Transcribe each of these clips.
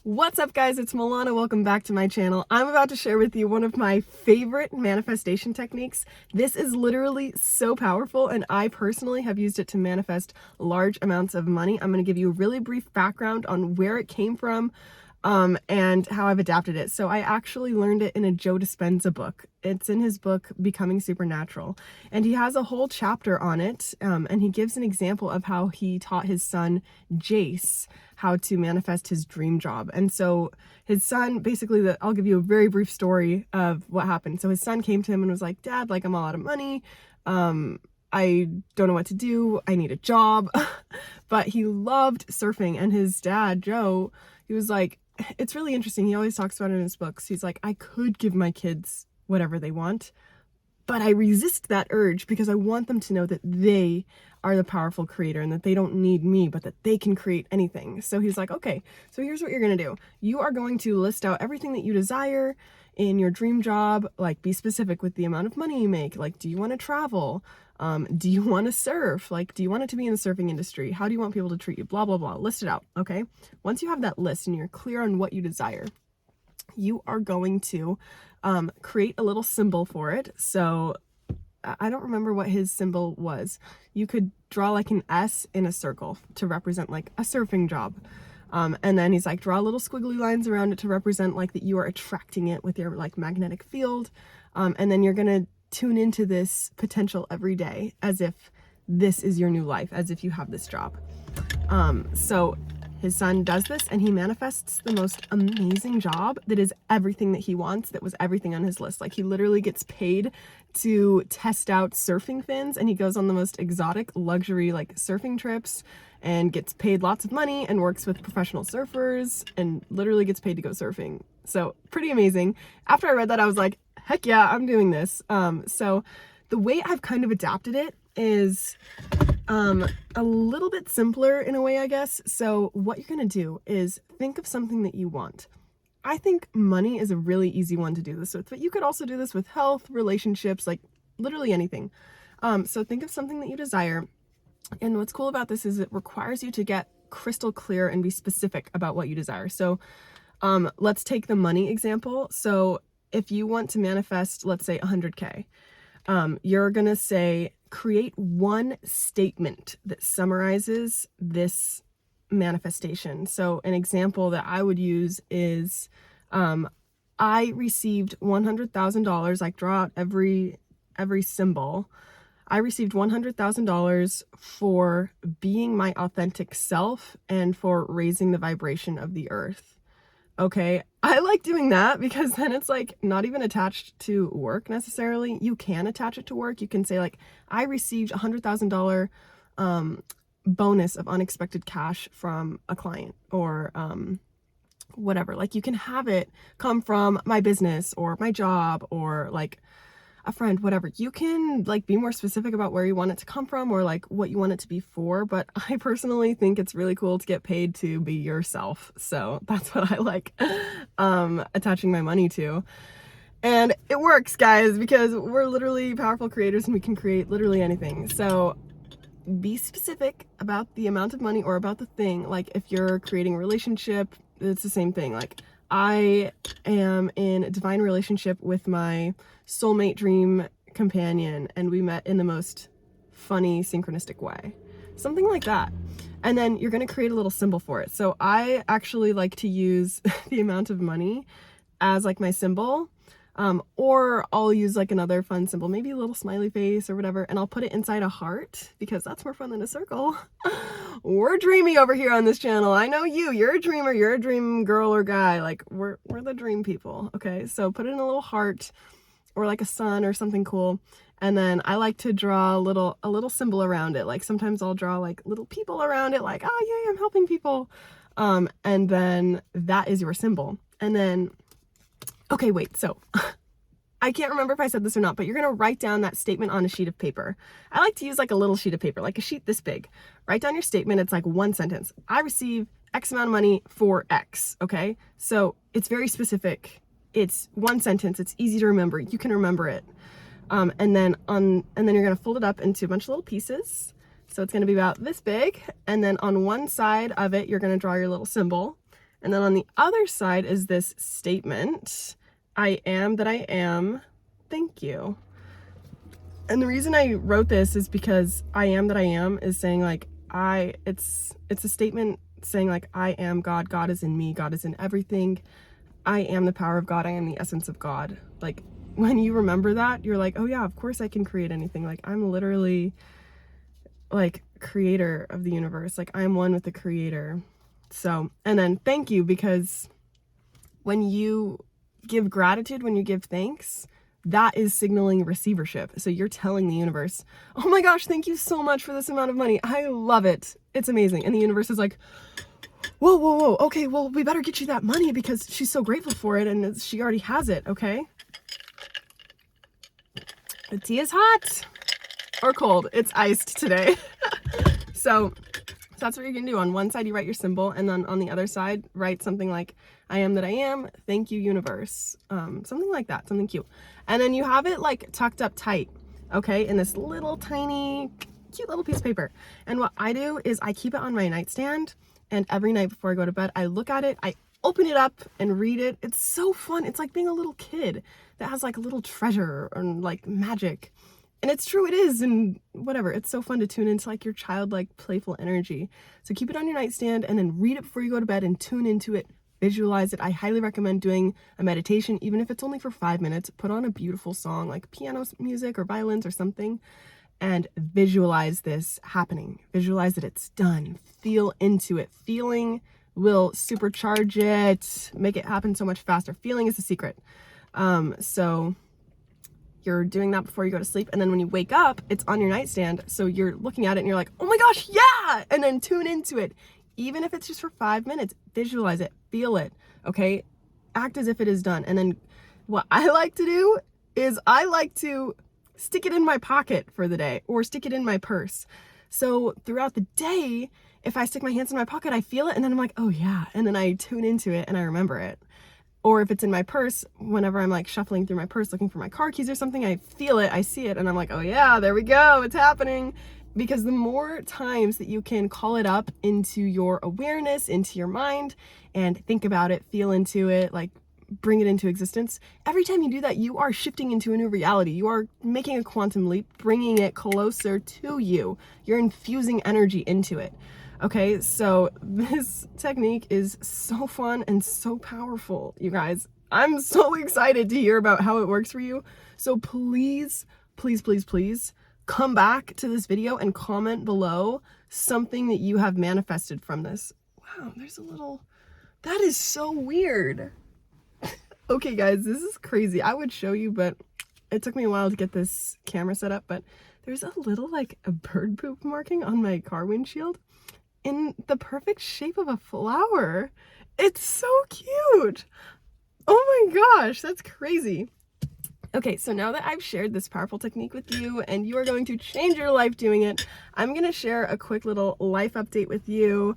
What's up, guys? It's Milana. Welcome back to my channel. I'm about to share with you one of my favorite manifestation techniques. This is literally so powerful, and I personally have used it to manifest large amounts of money. I'm going to give you a really brief background on where it came from, and how I've adapted it. So I actually learned it in a Joe Dispenza book. It's in his book, Becoming Supernatural. And he has a whole chapter on it, and he gives an example of how he taught his son, Jace, how to manifest his dream job. And so his son, basically, I'll give you a very brief story of what happened. So his son came to him and was like, "Dad, like, I'm all out of money. I don't know what to do. I need a job." But he loved surfing. And his dad, Joe, he was like, it's really interesting. He always talks about it in his books. He's like, I could give my kids whatever they want, but I resist that urge because I want them to know that they are the powerful creator and that they don't need me, but that they can create anything. So he's like, okay, so here's what you're going to do. You are going to list out everything that you desire in your dream job. Like, be specific with the amount of money you make. Like, do you want to travel? Do you want to surf? Like, do you want it to be in the surfing industry? How do you want people to treat you? Blah, blah, blah. List it out. Okay. Once you have that list and you're clear on what you desire, you are going to create a little symbol for it. So I don't remember what his symbol was. You could draw like an S in a circle to represent like a surfing job. And then he's like, draw little squiggly lines around it to represent like that you are attracting it with your like magnetic field. And then you're going to tune into this potential every day as if this is your new life, as if you have this job. So his son does this and he manifests the most amazing job that is everything that he wants. That was everything on his list. Like, he literally gets paid to test out surfing fins, and he goes on the most exotic luxury like surfing trips and gets paid lots of money and works with professional surfers and literally gets paid to go surfing. So pretty amazing. After I read that, I was like, heck yeah, I'm doing this. So the way I've kind of adapted it is a little bit simpler in a way, I guess. So what you're going to do is think of something that you want. I think money is a really easy one to do this with, but you could also do this with health, relationships, like literally anything. So think of something that you desire. And what's cool about this is it requires you to get crystal clear and be specific about what you desire. So let's take the money example. So if you want to manifest, let's say 100K, you're going to say, create one statement that summarizes this manifestation. So an example that I would use is, I received $100,000, like draw out every symbol. I received $100,000 for being my authentic self and for raising the vibration of the earth. Okay, I like doing that because then it's like not even attached to work necessarily. You can attach it to work. You can say like, I received $100,000 bonus of unexpected cash from a client, or whatever. Like, you can have it come from my business or my job or like a friend, whatever. You can like be more specific about where you want it to come from or like what you want it to be for. But I personally think it's really cool to get paid to be yourself. So that's what I like attaching my money to. And it works, guys, because we're literally powerful creators and we can create literally anything. So be specific about the amount of money or about the thing. Like, if you're creating a relationship, it's the same thing. Like, I am in a divine relationship with my soulmate dream companion, and we met in the most funny, synchronistic way. Something like that. And then you're going to create a little symbol for it. So I actually like to use the amount of money as like my symbol. Or I'll use like another fun symbol, maybe a little smiley face or whatever, and I'll put it inside a heart because that's more fun than a circle. We're dreamy over here on this channel. I know you're a dreamer, you're a dream girl or guy. Like, we're the dream people. Okay, so put it in a little heart or like a sun or something cool. And then I like to draw a little symbol around it. Like, sometimes I'll draw like little people around it, like, oh yay, I'm helping people. And then that is your symbol. And then, okay, wait, so I can't remember if I said this or not, but you're going to write down that statement on a sheet of paper. I like to use like a little sheet of paper, like a sheet this big. Write down your statement. It's like one sentence. I receive X amount of money for X. Okay. So it's very specific. It's one sentence. It's easy to remember. You can remember it. And then you're going to fold it up into a bunch of little pieces. So it's going to be about this big. And then on one side of it, you're going to draw your little symbol. And then on the other side is this statement, I am that I am, thank you. And the reason I wrote this is because I am that I am is saying like it's a statement saying like I am God, God is in me, God is in everything. I am the power of God, I am the essence of God. Like when you remember that, you're like, oh yeah, of course I can create anything. Like I'm literally like creator of the universe. Like I'm one with the creator. So, and then thank you, because when you give gratitude, when you give thanks, that is signaling receivership. So you're telling the universe, oh my gosh, thank you so much for this amount of money. I love it. It's amazing. And the universe is like, whoa, whoa, whoa. Okay, well, we better get you that money because she's so grateful for it and she already has it, okay? The tea is hot or cold. It's iced today. So that's what you're gonna do. On one side, you write your symbol, and then on the other side, write something like, I am that I am, thank you, universe. Something like that, something cute. And then you have it like tucked up tight, okay, in this little tiny, cute little piece of paper. And what I do is I keep it on my nightstand, and every night before I go to bed, I look at it, I open it up and read it. It's so fun. It's like being a little kid that has like a little treasure and like magic. And it's true, it is, and whatever. It's so fun to tune into like your childlike, playful energy. So keep it on your nightstand and then read it before you go to bed and tune into it, visualize it. I highly recommend doing a meditation, even if it's only for 5 minutes. Put on a beautiful song like piano music or violins or something and visualize this happening. Visualize that it's done. Feel into it. Feeling will supercharge it, make it happen so much faster. Feeling is the secret. So you're doing that before you go to sleep, and then when you wake up, it's on your nightstand, so you're looking at it and you're like, oh my gosh, yeah! And then tune into it. Even if it's just for 5 minutes, visualize it, feel it, okay? Act as if it is done. And then what I like to do is I like to stick it in my pocket for the day or stick it in my purse. So throughout the day, if I stick my hands in my pocket, I feel it, and then I'm like, oh yeah, and then I tune into it and I remember it. Or if it's in my purse, whenever I'm like shuffling through my purse looking for my car keys or something, I feel it, I see it, and I'm like, oh yeah, there we go, it's happening. Because the more times that you can call it up into your awareness, into your mind, and think about it, feel into it, like bring it into existence, every time you do that, you are shifting into a new reality. You are making a quantum leap, bringing it closer to you. You're infusing energy into it. Okay, so this technique is so fun and so powerful, you guys. I'm so excited to hear about how it works for you. So please, please, please, please come back to this video and comment below something that you have manifested from this. Wow, there's a little, that is so weird. Okay, guys, this is crazy. I would show you, but it took me a while to get this camera set up, but there's a little like a bird poop marking on my car windshield in the perfect shape of a flower. It's so cute. Oh my gosh, that's crazy. Okay, so now that I've shared this powerful technique with you and you are going to change your life doing it, I'm gonna share a quick little life update with you.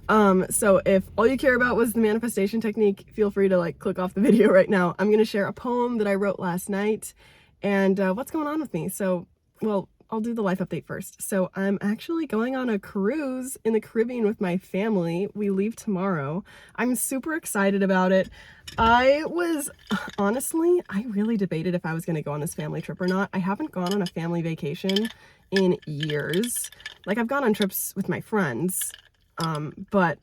So if all you care about was the manifestation technique, feel free to like click off the video right now. I'm gonna share a poem that I wrote last night and what's going on with me. So, well, I'll do the life update first. So I'm actually going on a cruise in the Caribbean with my family. We leave tomorrow. I'm super excited about it. Honestly, I really debated if I was gonna go on this family trip or not. I haven't gone on a family vacation in years. Like I've gone on trips with my friends, but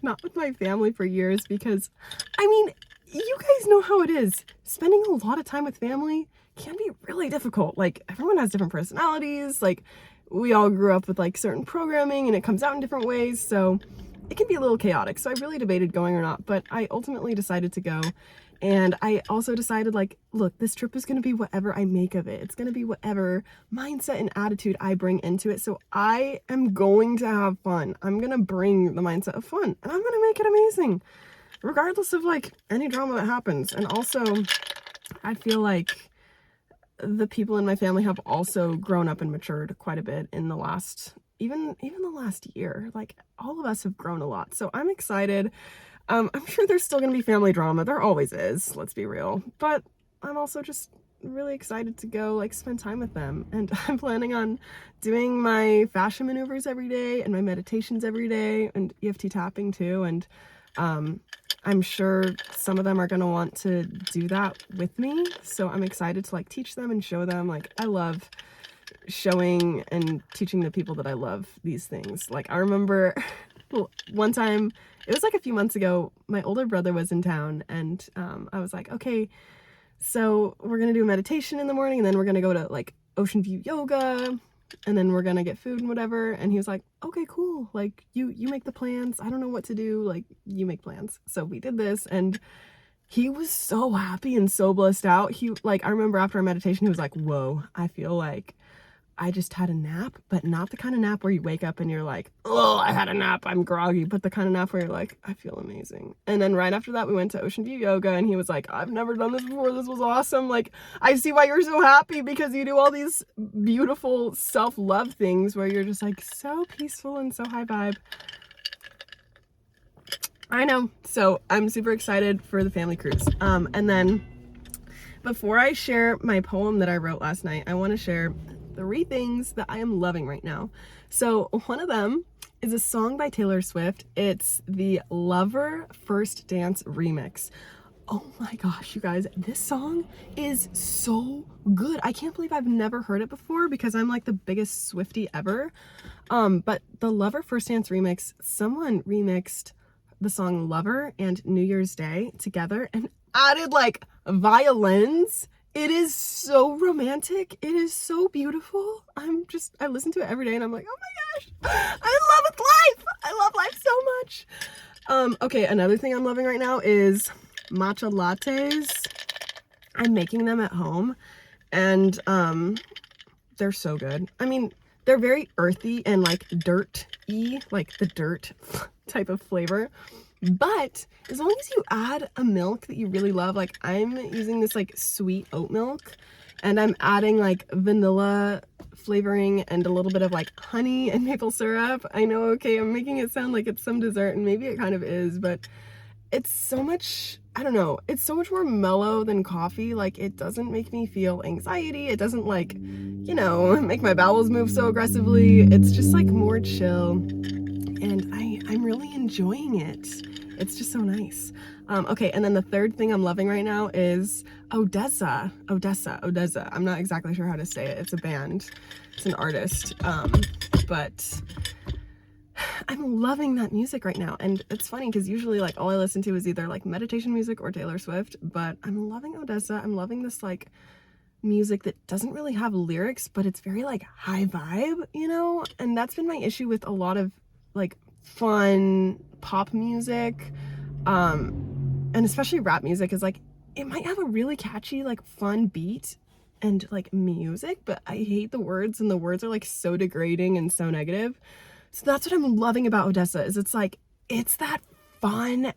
not with my family for years because, I mean, you guys know how it is. Spending a lot of time with family can be really difficult. Like everyone has different personalities, like we all grew up with like certain programming and it comes out in different ways, so it can be a little chaotic. So I really debated going or not, but I ultimately decided to go. And I also decided like, look, this trip is going to be whatever I make of it. It's going to be whatever mindset and attitude I bring into it. So I am going to have fun. I'm going to bring the mindset of fun and I'm going to make it amazing, regardless of like any drama that happens. And also I feel like the people in my family have also grown up and matured quite a bit in the last, even the last year. Like all of us have grown a lot. So I'm excited. I'm sure there's still gonna be family drama. There always is, let's be real. But I'm also just really excited to go like spend time with them. And I'm planning on doing my fascia maneuvers every day and my meditations every day and EFT tapping too. And I'm sure some of them are going to want to do that with me. So I'm excited to like teach them and show them. Like, I love showing and teaching the people that I love these things. Like, I remember one time, it was like a few months ago, my older brother was in town, and I was like, okay, so we're gonna do a meditation in the morning, and then we're gonna go to like Ocean View yoga, and then we're gonna get food and whatever. And he was like, okay, cool, like you make the plans, I don't know what to do, like you make plans. So we did this, and he was so happy and so blissed out. He, like, I remember after our meditation, he was like, whoa, I feel like I just had a nap, but not the kind of nap where you wake up and you're like, oh, I had a nap, I'm groggy, but the kind of nap where you're like, I feel amazing. And then right after that, we went to Ocean View Yoga, and he was like, I've never done this before, this was awesome. Like, I see why you're so happy, because you do all these beautiful self-love things where you're just like so peaceful and so high vibe. I know. So I'm super excited for the family cruise. And then before I share my poem that I wrote last night, I want to share 3 things that I am loving right now. So one of them is a song by Taylor Swift. It's the Lover First Dance remix. Oh my gosh, you guys, this song is so good. I can't believe I've never heard it before, because I'm like the biggest Swiftie ever. But the Lover First Dance remix, someone remixed the song Lover and New Year's Day together and added like violins. It is so romantic. It is so beautiful. I listen to it every day and I'm like, oh my gosh, I love life. I love life so much. Okay, another thing I'm loving right now is matcha lattes. I'm making them at home, and they're so good. I mean, they're very earthy and like dirt-y, like the dirt type of flavor. But as long as you add a milk that you really love, like I'm using this like sweet oat milk, and I'm adding like vanilla flavoring and a little bit of like honey and maple syrup. I know, okay, I'm making it sound like it's some dessert, and maybe it kind of is, but it's so much, I don't know, it's so much more mellow than coffee. Like, it doesn't make me feel anxiety. It doesn't like, you know, make my bowels move so aggressively. It's just like more chill, and I'm really enjoying it. It's just so nice. Okay, and then the third thing I'm loving right now is Odessa. I'm not exactly sure how to say it. It's a band. It's an artist. But I'm loving that music right now. And it's funny because usually like all I listen to is either like meditation music or Taylor Swift, but I'm loving Odessa. I'm loving this like music that doesn't really have lyrics, but it's very like high vibe, you know? And that's been my issue with a lot of like fun pop music, and especially rap music, is like it might have a really catchy like fun beat and like music, but I hate the words, and the words are like so degrading and so negative. So that's what I'm loving about Odessa, is it's like it's that fun,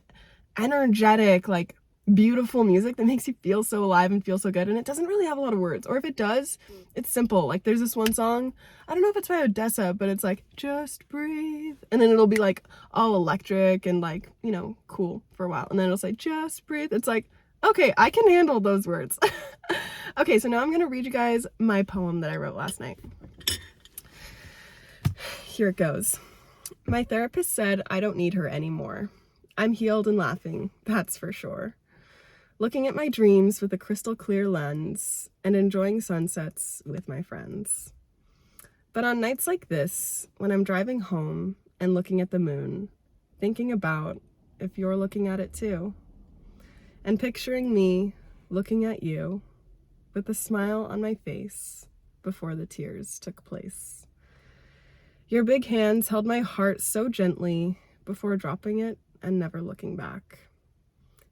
energetic, like beautiful music that makes you feel so alive and feel so good, and it doesn't really have a lot of words, or if it does, it's simple. Like there's this one song, I don't know if it's by Odessa, but it's like just breathe, and then it'll be like all electric and like, you know, cool for a while, and then it'll say just breathe. It's like, okay, I can handle those words. Okay, so now I'm gonna read you guys my poem that I wrote last night. Here it goes. My therapist said I don't need her anymore. I'm healed and laughing, that's for sure. Looking at my dreams with a crystal clear lens and enjoying sunsets with my friends. But on nights like this, when I'm driving home and looking at the moon, thinking about if you're looking at it too, and picturing me looking at you with a smile on my face before the tears took place. Your big hands held my heart so gently before dropping it and never looking back.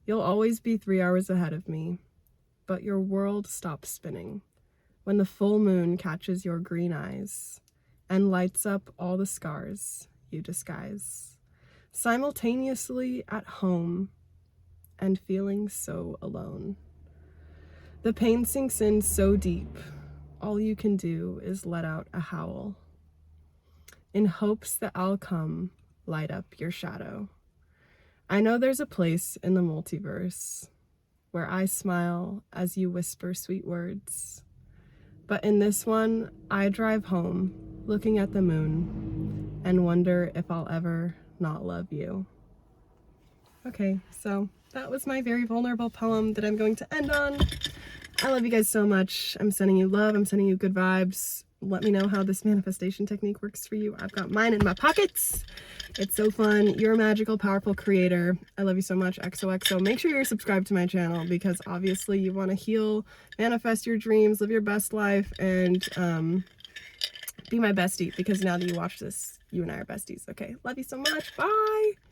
You'll always be 3 hours ahead of me, but your world stops spinning when the full moon catches your green eyes and lights up all the scars you disguise, simultaneously at home and feeling so alone. The pain sinks in so deep, all you can do is let out a howl, in hopes that I'll come light up your shadow. I know there's a place in the multiverse where I smile as you whisper sweet words. But in this one, I drive home looking at the moon and wonder if I'll ever not love you. Okay, so that was my very vulnerable poem that I'm going to end on. I love you guys so much. I'm sending you love. I'm sending you good vibes. Let me know how this manifestation technique works for you. I've got mine in my pockets. It's so fun. You're a magical, powerful creator. I love you so much. XOXO. Make sure you're subscribed to my channel because obviously you want to heal, manifest your dreams, live your best life, and be my bestie because now that you watch this, you and I are besties. Okay, love you so much. Bye.